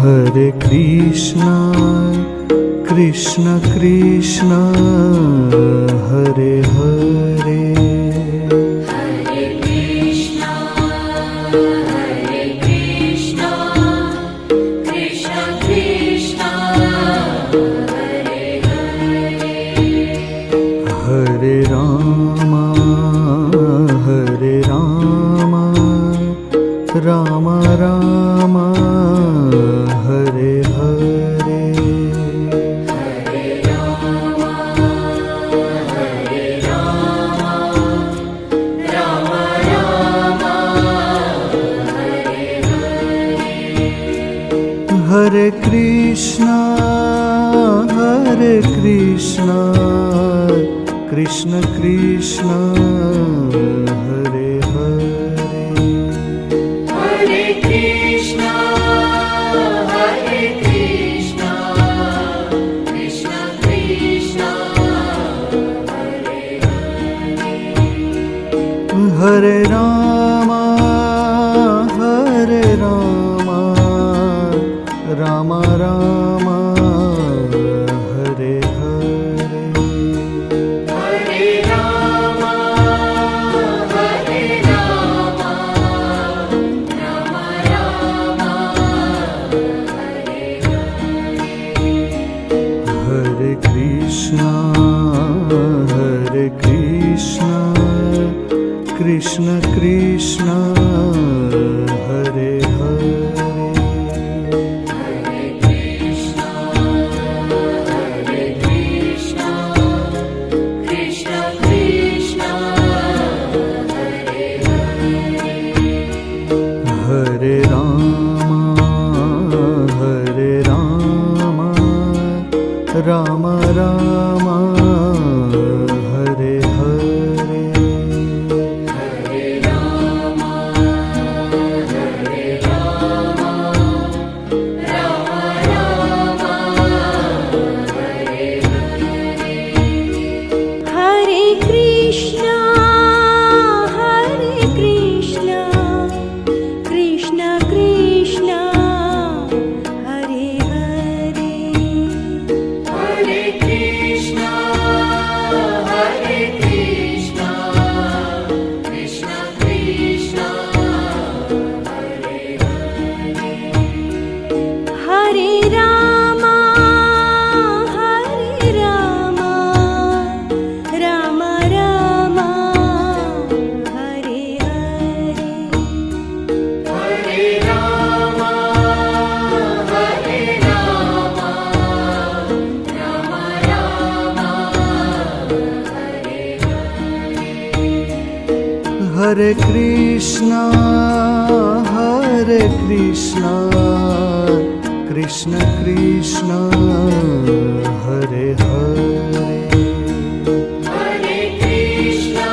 Hare Krishna, Krishna Krishna, Hare Hare. Hare Krishna, Krishna Krishna, Hare Hare. Hare Rama, Rama Rama, Hare Hare. Hare Rama, Rama Rama, Hare Hare. Hare Krishna, Krishna Krishna, Hare Hare. Hare Krishna, Krishna Krishna, Hare Hare. Hare Rama, Rama Rama, Hare Hare. Hare Rama, Rama Rama, Hare Hare. Hare Krishna, Krishna Krishna, Hare Hare. Hare Krishna, Krishna Krishna, Hare Hare. Hare Rama, Rama Rama, Hare Hare. Hare Rama, Rama Rama, Hare Hare. Hare Krishna, Krishna Krishna, Hare Hare. Hare Krishna, Krishna Krishna, Hare Hare. Hare Rama, Rama Rama, Hare Hare. Hare Rama, Rama Rama, Hare Hare. Hare Krishna, Krishna Krishna, Hare Hare. Hare Krishna,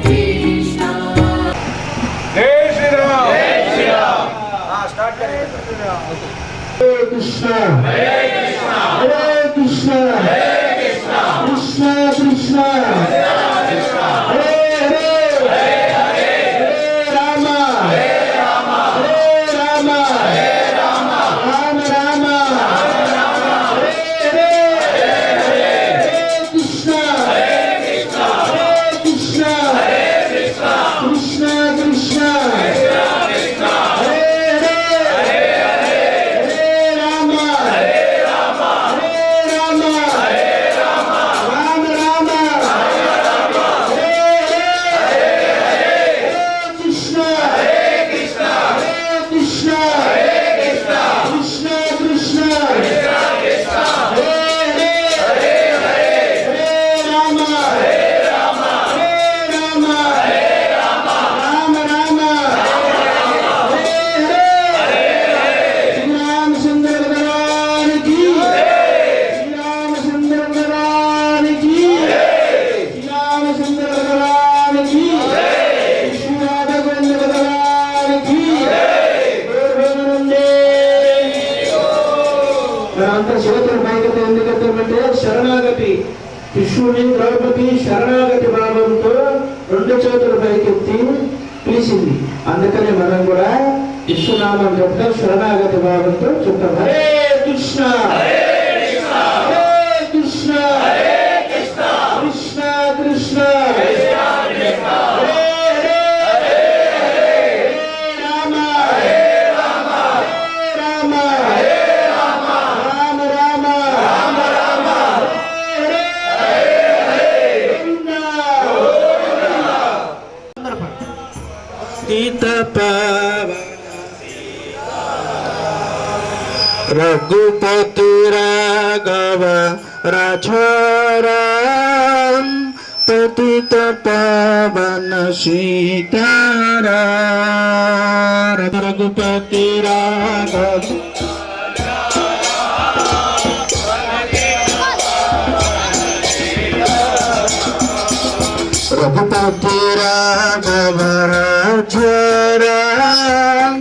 Krishna. जय Shri Ram. Start करें। हरे कृष्णा, हरे कृष्णा, कृष्णा कृष्णा, हरे हरे, हरे राम, राम राम, हरे हरे, कृष्णा, कृष्णा कृष्णा, कृष्णा, हरे हरे, हरे राम, राम राम, हरे हरे, कृष्णा, कृष्णा, कृष्णा कृष्णा, हरे हरे, हरे राम, राम हरे हरे। श्री रामचंद्र भगवान की, श्री रामचंद्र भगवान की, श्री रामचंद्र भगवान की, श्री राधा गोविंद भगवान की। అంత చేతులు పైకి ఎందుకంటే శరణాగతి కృష్ణుని ద్రౌపది శరణాగతి భావంతో రెండు చేతులు పైకెత్తి పిలిచింది. అందుకని మనం కూడా విశ్వనామం చెప్తాం, శరణాగతి భావంతో చెప్తాం. హరే కృష్ణ హరే కృష్ణ కృష్ణ కృష్ణ హరే రామ రామ రామ రామ रघुपति राघव राम पतित पावन सीताराम रघुपति राघव रघुपति राघव राम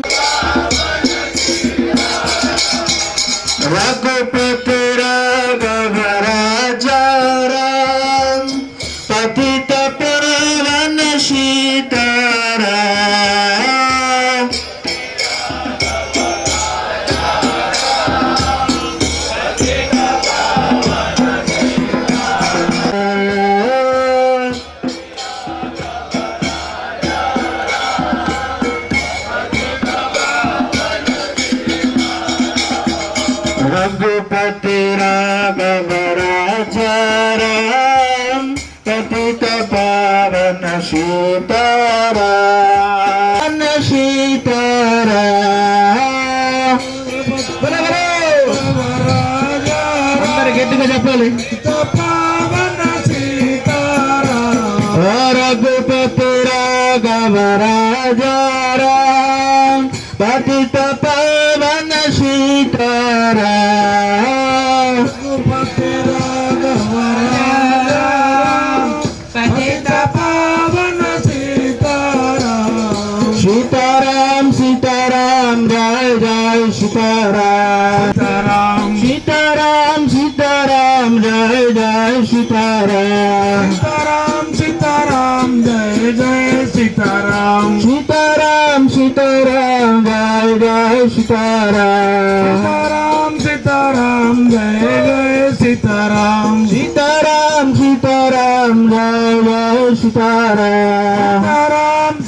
रघुपति राघव राम पतित पावन सीताराम रघुपति राघव राम पतित पावन सीताराम सीताराम అందరు గట్టిగా చెప్పాలి. పావన సీతారాం రఘుపతి రాఘవ రాజారాం పతిత పావన सीताराम रघुपति राघव राम पतित पावन सीताराम सीताराम सीताराम जय जय सीताराम सीताराम सीताराम जय जय सीताराम सीताराम सीताराम जय जय सीताराम सीताराम सीताराम जय जय सीताराम सीताराम जय जय सीताराम सीताराम सीताराम जय जय सीताराम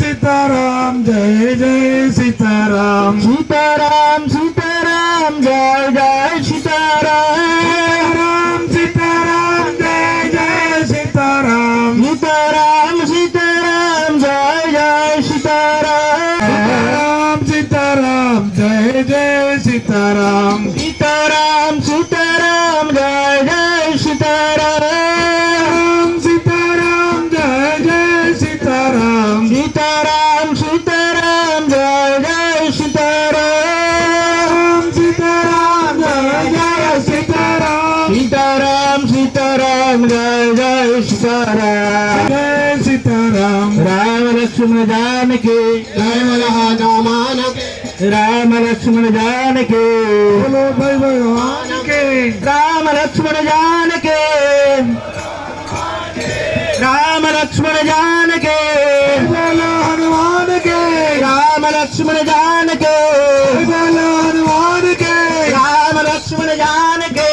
सीताराम जय जय सीताराम सीताराम सीताराम जय जय सीताराम सीताराम जय जय सीताराम सीताराम सीताराम जय जय सीताराम सीताराम जय जय सीताराम सीताराम सीताराम जय जय सीताराम सीताराम जय जय सीताराम सीताराम सीताराम जय जय सीताराम सीताराम जय जय सीताराम सीताराम सीताराम जय जय सीताराम जय सीताराम राम लक्ष्मण जानकी राम राम लक्ष्मण जानकी बोलो भाई भगवान के राम लक्ष्मण जानकी राम लक्ष्मण जानकी बोलो हनुमान के राम लक्ष्मण जानकी बोलो हनुमान के राम लक्ष्मण जानकी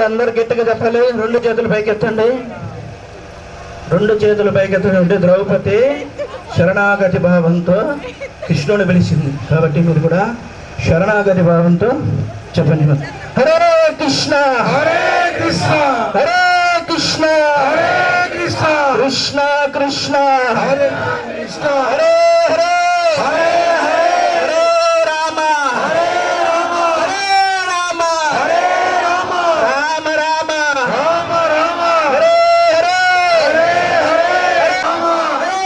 అందరు గట్టిగా చెప్పాలి. రెండు చేతులు పైకెత్తండి. రెండు చేతులు పైకెత్తండి. ద్రౌపది శరణాగతి భావంతో కృష్ణుని పిలిచింది కాబట్టి మీరు కూడా శరణాగతి భావంతో చెప్పండి. హరే కృష్ణ హరే కృష్ణ హరే కృష్ణ హరే కృష్ణ కృష్ణ కృష్ణ హరే కృష్ణ హరే హరే హరే హరే హరే రామ హరే రామ హరే రామ హరే రామ రామ రామ రామ రామ హరే హరే హరే హరే రామ హరే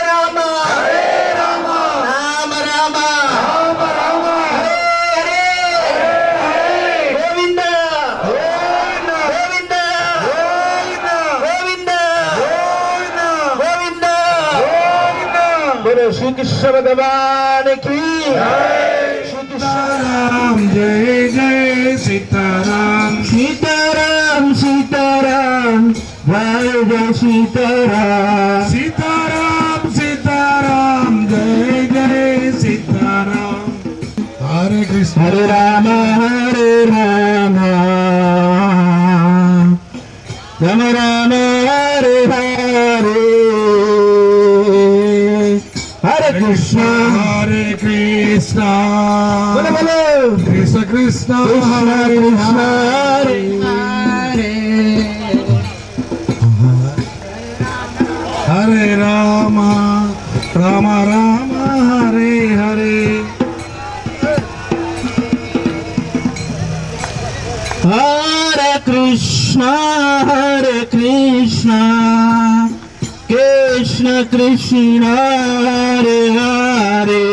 రామ హరే రామ రామ రామ రామ రామ హరే హరే గోవింద గోవింద గోవింద గోవింద గోవింద बोलो श्री कृष्ण भगवान की श्री सीताराम जय जय सीताराम सीताराम सीताराम जय जय सीताराम सीताराम सीताराम जय जय सीताराम हरे कृष्ण हरे राम राम राम हरे हरे हरे कृष्ण हरे कृष्ण बोलो बोलो कृष्ण कृष्ण कृष्ण हरे कृष्ण हरे हरे राम राम राम हरे हरे हरे कृष्ण कृष्ण कृष्ण हरे हरे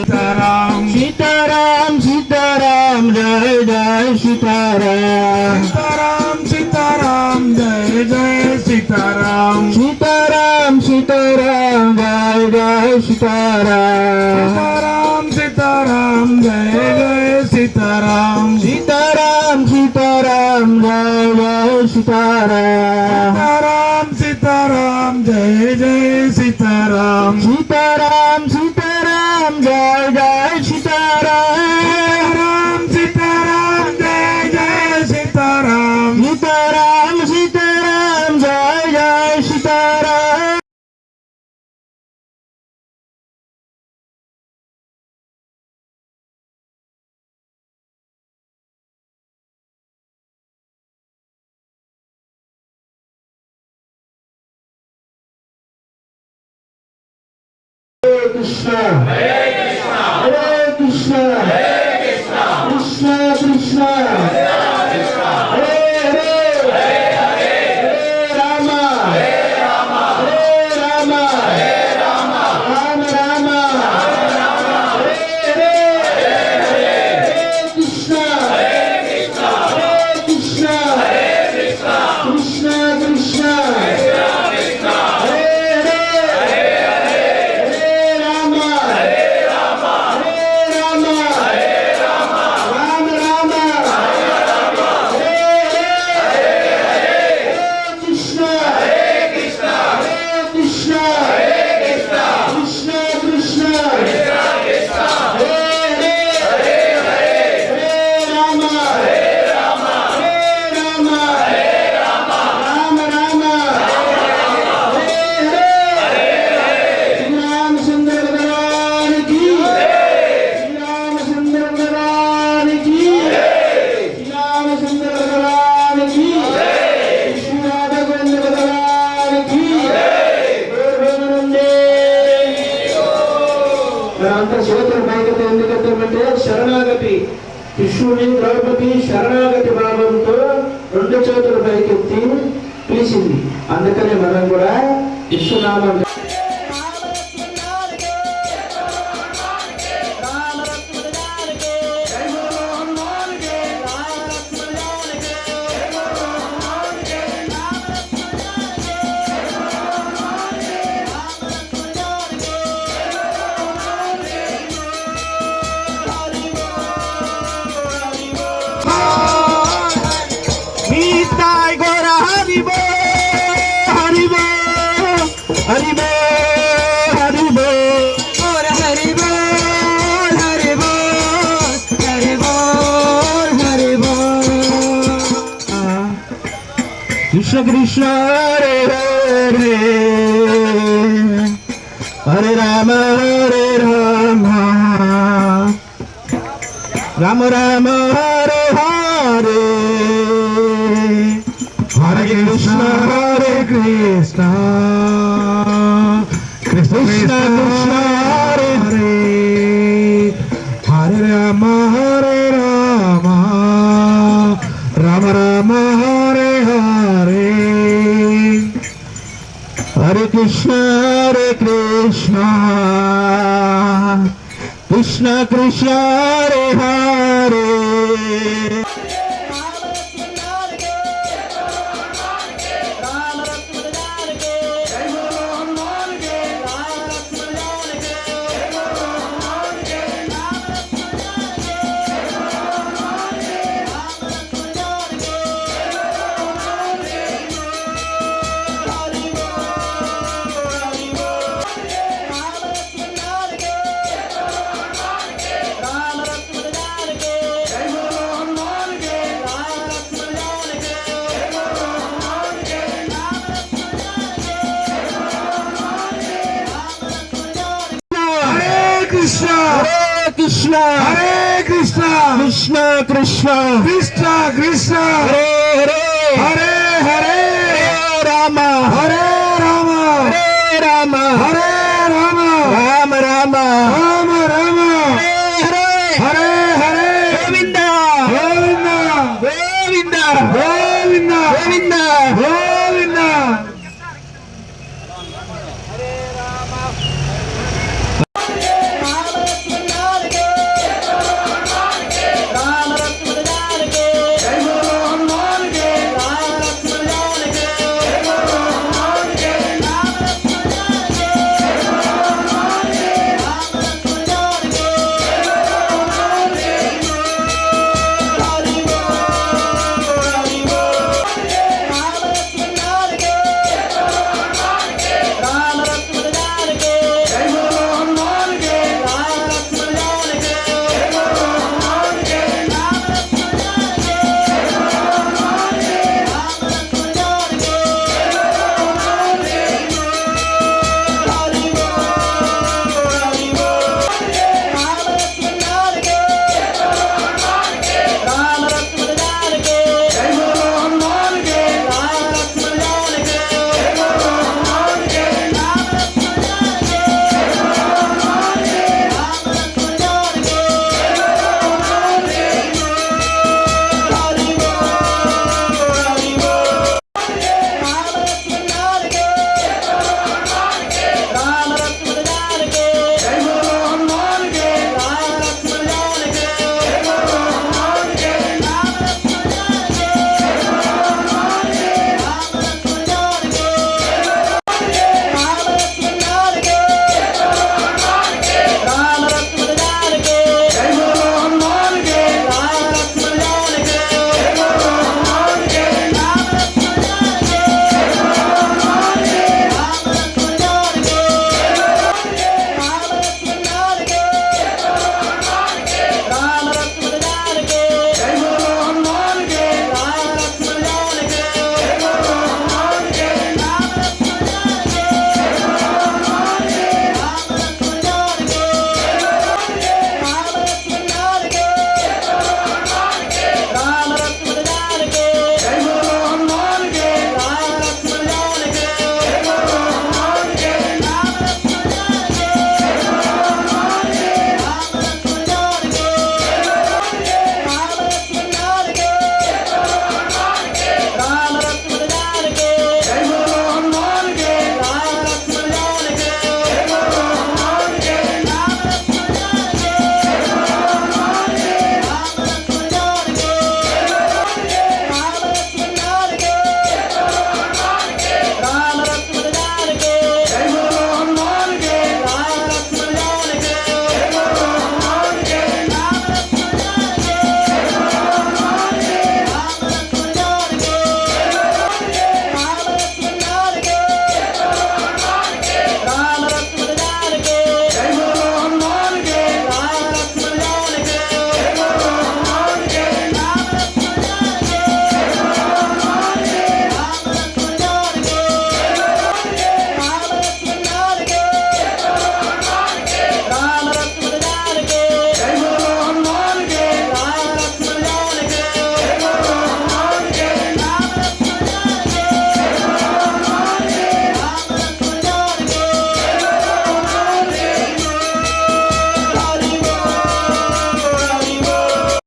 सीताराम सीताराम सीताराम जय जय सीताराम सीताराम सीताराम जय जय सीताराम सीताराम सीताराम जय जय सीताराम सीताराम सीताराम जय जय सीताराम सीताराम सीताराम जय जय सीताराम सीताराम सीताराम जय जय सीताराम सीताराम सीताराम जय जय सीताराम सीताराम सीताराम जय जय सीताराम सीताराम सीताराम जय जय सीताराम कृष्ण हरे कृष्ण कृष्ण कृष्ण हरे हरे हरे राम राम राम हरे हरे कृष्ण कृष्ण कृष्ण कृष्ण हरे हरे राम राम राम हरे हरे कृष्ण कृष्ण कृष्ण कृष्ण हरे हरे राम राम राम हरे हरे श्रीरामचंद्र भगवान की श्रीरामचंद्र भगवान की श्रीरामचंद्र भगवान की विश्वनाथ गोविंद भगवान की మనంతా చేతులు పైకెత్తి ఎందుకంటే శరణాగతి కృష్ణుని ద్రౌపది శరణాగతి భావంతో రెండు చేతులు పైకెత్తి పిలిచింది. అందుకనే మనం కూడా విశ్వనామం निताय गौर हरिबो हरिबो हरिबो हरिबो और हरि बोल हरि बोल हरि बोल हरि बोल కృష్ణ కృష్ణ హరే హరే హరే రామ రామ రామ హరే హరే హరే కృష్ణ కృష్ణ కృష్ణ కృష్ణ హరే హరే హరే రామ రామ రామ హరే హరే హరే కృష్ణ కృష్ణ కృష్ణ హరే హరే కృష్ణ హరే కృష్ణ హరే కృష్ణ కృష్ణ కృష్ణ కృష్ణ కృష్ణ హరే హరే హరే హరే రామ హరే రామ హరే రామ హరే రామ రామ రామ రామ